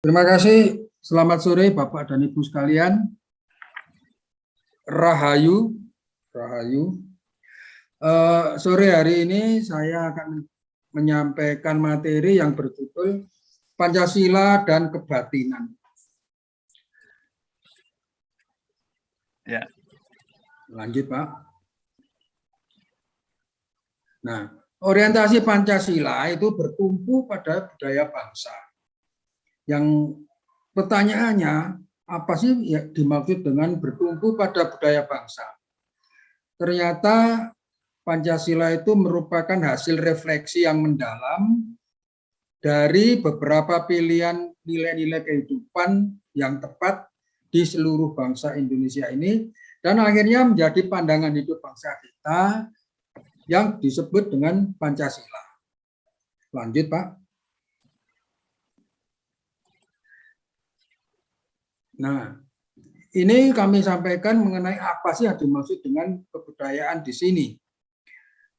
Terima kasih. Selamat sore Bapak dan Ibu sekalian. Rahayu. Sore hari ini saya akan menyampaikan materi yang berjudul Pancasila dan Kebatinan. Ya. Lanjut, Pak. Nah, orientasi Pancasila itu bertumpu pada budaya bangsa. Yang pertanyaannya, apa sih yang dimaksud dengan bertumpu pada budaya bangsa? Ternyata Pancasila itu merupakan hasil refleksi yang mendalam dari beberapa pilihan nilai-nilai kehidupan yang tepat di seluruh bangsa Indonesia ini, dan akhirnya menjadi pandangan hidup bangsa kita yang disebut dengan Pancasila. Lanjut, Pak. Nah, ini kami sampaikan mengenai apa sih yang dimaksud dengan kebudayaan di sini.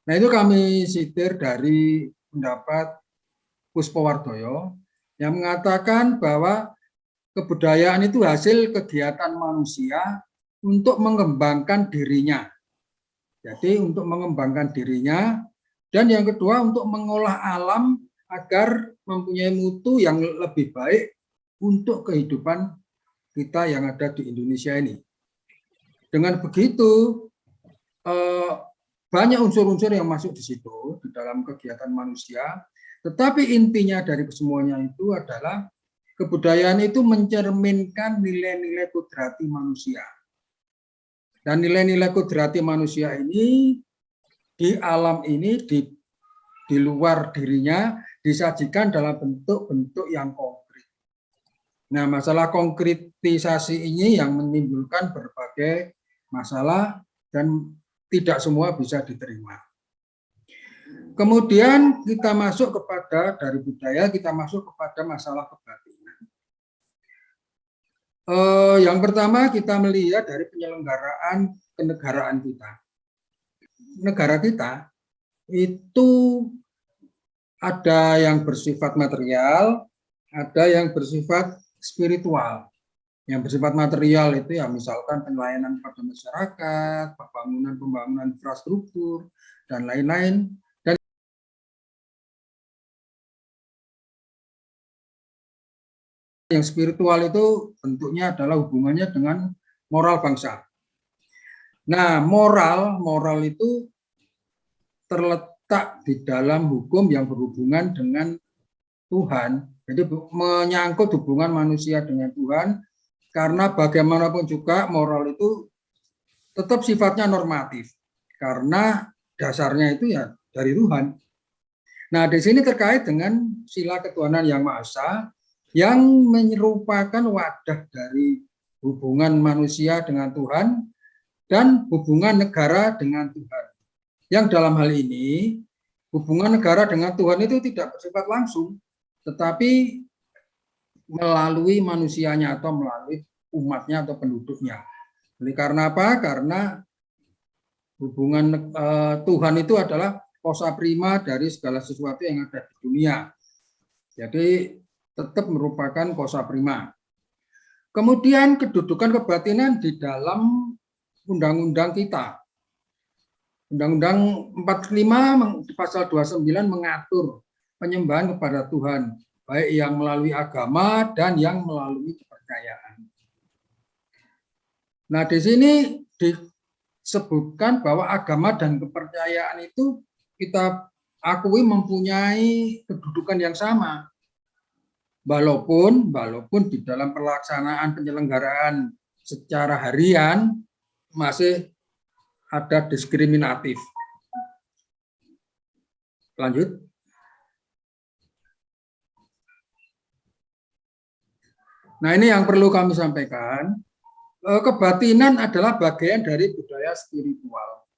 Nah, itu kami sitir dari pendapat Puspowardoyo yang mengatakan bahwa kebudayaan itu hasil kegiatan manusia untuk mengembangkan dirinya. Jadi untuk mengembangkan dirinya, dan yang kedua untuk mengolah alam agar mempunyai mutu yang lebih baik untuk kehidupan kita yang ada di Indonesia ini. Dengan begitu, banyak unsur-unsur yang masuk di situ, di dalam kegiatan manusia, tetapi intinya dari kesemuanya itu adalah kebudayaan itu mencerminkan nilai-nilai kodrati manusia. Dan nilai-nilai kodrati manusia ini, di alam ini, di luar dirinya, disajikan dalam bentuk-bentuk yang konkret. Nah, masalah konkretisasi ini yang menimbulkan berbagai masalah dan tidak semua bisa diterima. Kemudian kita masuk kepada, dari budaya kita masuk kepada masalah kebatinan. Yang pertama kita melihat dari penyelenggaraan kenegaraan kita. Negara kita itu ada yang bersifat material, ada yang bersifat spiritual. Yang bersifat material itu ya misalkan pelayanan pada masyarakat, pembangunan infrastruktur, dan lain-lain. Dan yang spiritual itu bentuknya adalah hubungannya dengan moral bangsa. Nah, moral itu terletak di dalam hukum yang berhubungan dengan Tuhan. Jadi menyangkut hubungan manusia dengan Tuhan, karena bagaimanapun juga moral itu tetap sifatnya normatif, karena dasarnya itu ya dari Tuhan. Nah, di sini terkait dengan sila ketuhanan yang Maha Esa, yang merupakan wadah dari hubungan manusia dengan Tuhan dan hubungan negara dengan Tuhan. Yang dalam hal ini, hubungan negara dengan Tuhan itu tidak bersifat langsung, tetapi melalui manusianya atau melalui umatnya atau penduduknya. Jadi karena apa? Karena hubungan Tuhan itu adalah kosa prima dari segala sesuatu yang ada di dunia. Jadi tetap merupakan kosa prima. Kemudian kedudukan kebatinan di dalam undang-undang kita. Undang-Undang 45 pasal 29 mengatur penyembahan kepada Tuhan, baik yang melalui agama dan yang melalui kepercayaan. Nah, di sini disebutkan bahwa agama dan kepercayaan itu kita akui mempunyai kedudukan yang sama. Walaupun di dalam pelaksanaan penyelenggaraan secara harian masih ada diskriminatif. Lanjut. Nah, ini yang perlu kami sampaikan. Kebatinan adalah bagian dari budaya spiritual.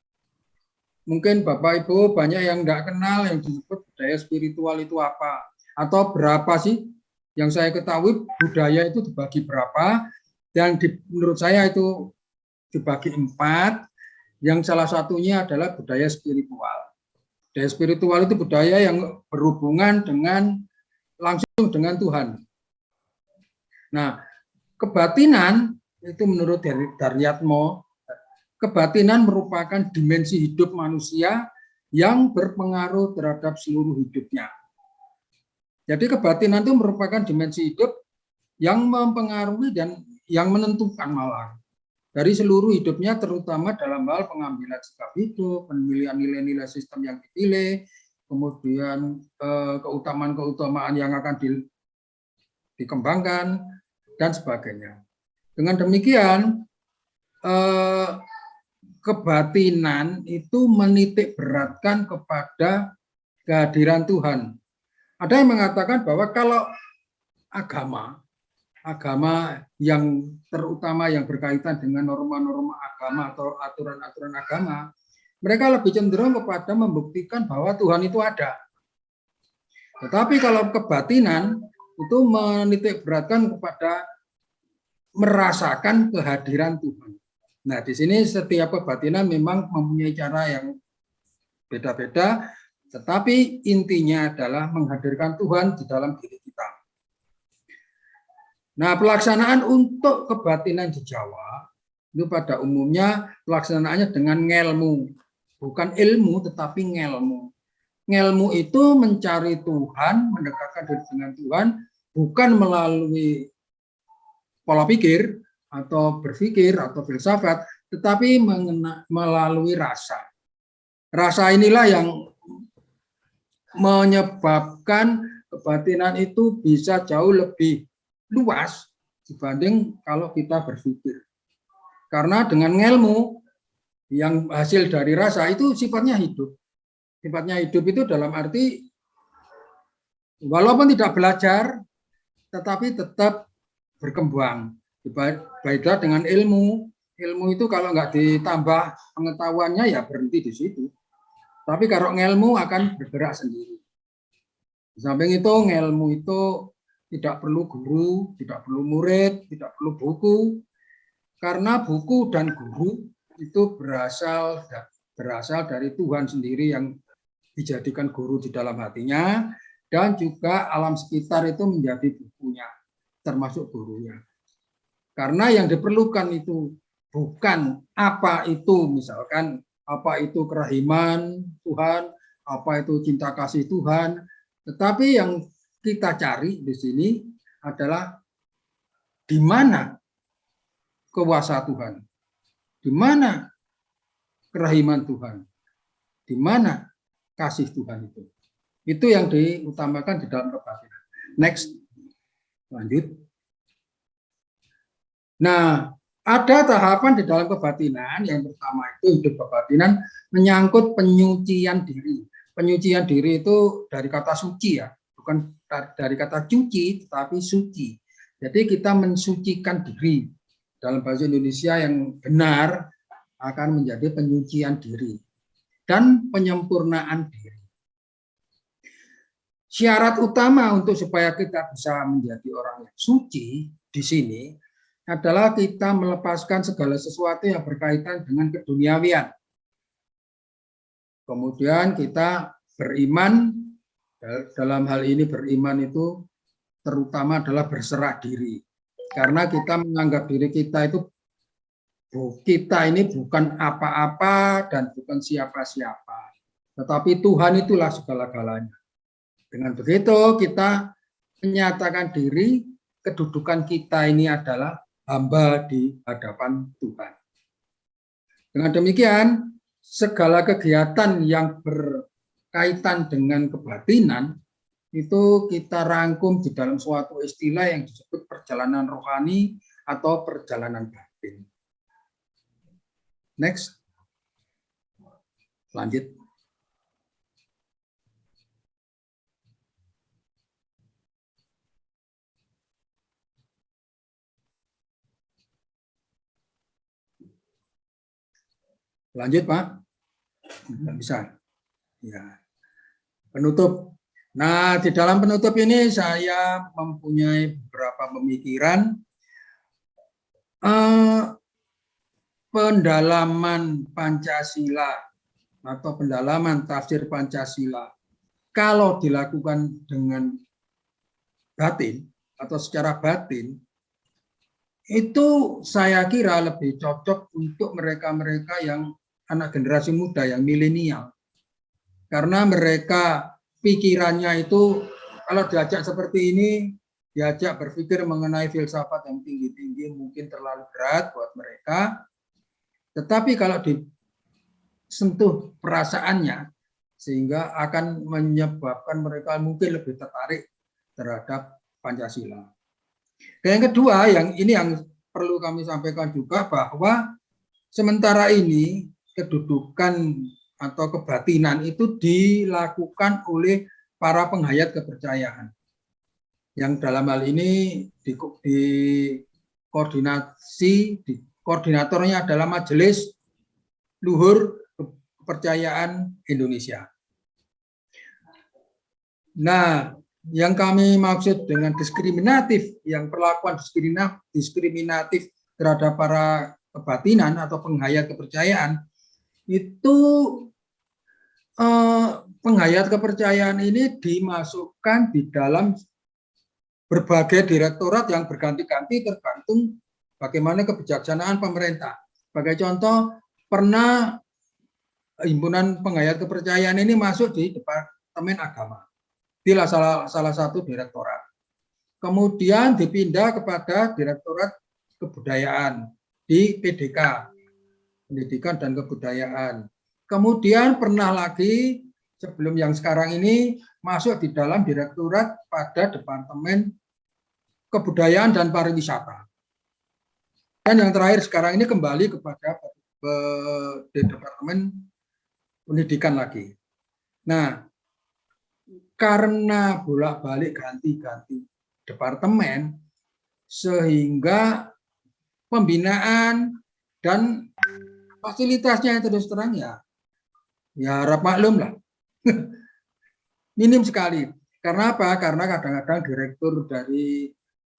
Mungkin Bapak Ibu banyak yang nggak kenal yang disebut budaya spiritual itu apa. Atau berapa sih? Yang saya ketahui budaya itu dibagi berapa. Dan menurut saya itu dibagi 4. Yang salah satunya adalah budaya spiritual. Budaya spiritual itu budaya yang berhubungan dengan langsung dengan Tuhan. Nah, kebatinan itu menurut Daryatmo, kebatinan merupakan dimensi hidup manusia yang berpengaruh terhadap seluruh hidupnya. Jadi kebatinan itu merupakan dimensi hidup yang mempengaruhi dan yang menentukan malah dari seluruh hidupnya, terutama dalam hal pengambilan sikap hidup, pemilihan nilai-nilai sistem yang dipilih, kemudian keutamaan-keutamaan yang akan dikembangkan, dan sebagainya. Dengan demikian, kebatinan itu menitik beratkan kepada kehadiran Tuhan. Ada yang mengatakan bahwa kalau agama yang terutama yang berkaitan dengan norma-norma agama atau aturan-aturan agama, mereka lebih cenderung kepada membuktikan bahwa Tuhan itu ada. Tetapi kalau kebatinan itu menitik beratkan kepada merasakan kehadiran Tuhan. Nah, di sini setiap kebatinan memang mempunyai cara yang beda-beda, tetapi intinya adalah menghadirkan Tuhan di dalam diri kita. Nah, pelaksanaan untuk kebatinan di Jawa itu pada umumnya pelaksanaannya dengan ngelmu, bukan ilmu tetapi ngelmu. Ngelmu itu mencari Tuhan, mendekatkan diri dengan Tuhan, bukan melalui pola pikir atau berpikir atau filsafat, tetapi melalui rasa. Rasa inilah yang menyebabkan kebatinan itu bisa jauh lebih luas dibanding kalau kita berpikir. Karena dengan ilmu yang hasil dari rasa itu sifatnya hidup. Sifatnya hidup itu dalam arti walaupun tidak belajar, tetapi tetap berkembang. Baiklah dengan ilmu. Ilmu itu kalau nggak ditambah pengetahuannya ya berhenti di situ. Tapi kalau ilmu akan bergerak sendiri. Di samping itu, ilmu itu tidak perlu guru, tidak perlu murid, tidak perlu buku, karena buku dan guru itu berasal dari Tuhan sendiri yang dijadikan guru di dalam hatinya, dan juga alam sekitar itu menjadi bukunya, termasuk gurunya. Karena yang diperlukan itu bukan apa itu, misalkan apa itu kerahiman Tuhan, apa itu cinta kasih Tuhan, tetapi yang kita cari di sini adalah di mana kuasa Tuhan, di mana kerahiman Tuhan, di mana kasih Tuhan itu. Itu yang diutamakan di dalam kebatinan. Next, lanjut. Nah, ada tahapan di dalam kebatinan. Yang pertama itu hidup kebatinan menyangkut penyucian diri. Penyucian diri itu dari kata suci ya, bukan dari kata cuci, tetapi suci. Jadi kita mensucikan diri. Dalam bahasa Indonesia yang benar akan menjadi penyucian diri dan penyempurnaan diri. Syarat utama untuk supaya kita bisa menjadi orang yang suci di sini adalah kita melepaskan segala sesuatu yang berkaitan dengan keduniawian. Kemudian kita beriman, dalam hal ini beriman itu terutama adalah berserah diri. Karena kita menganggap diri kita itu, kita ini bukan apa-apa dan bukan siapa-siapa. Tetapi Tuhan itulah segala-galanya. Dengan begitu kita menyatakan diri, kedudukan kita ini adalah hamba di hadapan Tuhan. Dengan demikian, segala kegiatan yang berkaitan dengan kebatinan itu kita rangkum di dalam suatu istilah yang disebut perjalanan rohani atau perjalanan batin. Next. Lanjut. Lanjut, Pak. Tidak bisa. Ya. Penutup. Nah, di dalam penutup ini saya mempunyai beberapa pemikiran. Pendalaman Pancasila atau pendalaman tafsir Pancasila kalau dilakukan dengan batin atau secara batin itu saya kira lebih cocok untuk mereka-mereka yang anak generasi muda yang milenial. Karena mereka pikirannya itu kalau diajak seperti ini, diajak berpikir mengenai filsafat yang tinggi-tinggi mungkin terlalu berat buat mereka. Tetapi kalau disentuh perasaannya, sehingga akan menyebabkan mereka mungkin lebih tertarik terhadap Pancasila. Dan yang kedua, yang perlu kami sampaikan juga bahwa sementara ini kedudukan atau kebatinan itu dilakukan oleh para penghayat kepercayaan. Yang dalam hal ini koordinatornya adalah Majelis Luhur Kepercayaan Indonesia. Nah, yang kami maksud dengan diskriminatif, yang perlakuan diskriminatif terhadap para kebatinan atau penghayat kepercayaan, itu penghayat kepercayaan ini dimasukkan di dalam berbagai direktorat yang berganti-ganti tergantung bagaimana kebijaksanaan pemerintah. Sebagai contoh, pernah himpunan penghayat kepercayaan ini masuk di Departemen Agama. Itulah salah satu direktorat. Kemudian dipindah kepada Direktorat Kebudayaan di PDK, Pendidikan dan Kebudayaan. Kemudian pernah lagi sebelum yang sekarang ini masuk di dalam direktorat pada Departemen Kebudayaan dan Pariwisata. Dan yang terakhir sekarang ini kembali kepada Departemen Pendidikan lagi. Nah, karena bolak-balik ganti-ganti departemen, sehingga pembinaan dan fasilitasnya terus terang ya harap maklum lah. Minim sekali. Karena apa? Karena kadang-kadang direktur dari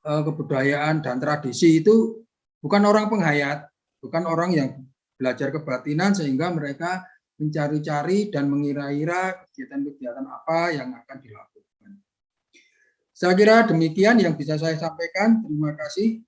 kebudayaan dan tradisi itu bukan orang penghayat, bukan orang yang belajar kebatinan, sehingga mereka mencari-cari dan mengira-ira kegiatan-kegiatan apa yang akan dilakukan. Saya kira demikian yang bisa saya sampaikan. Terima kasih.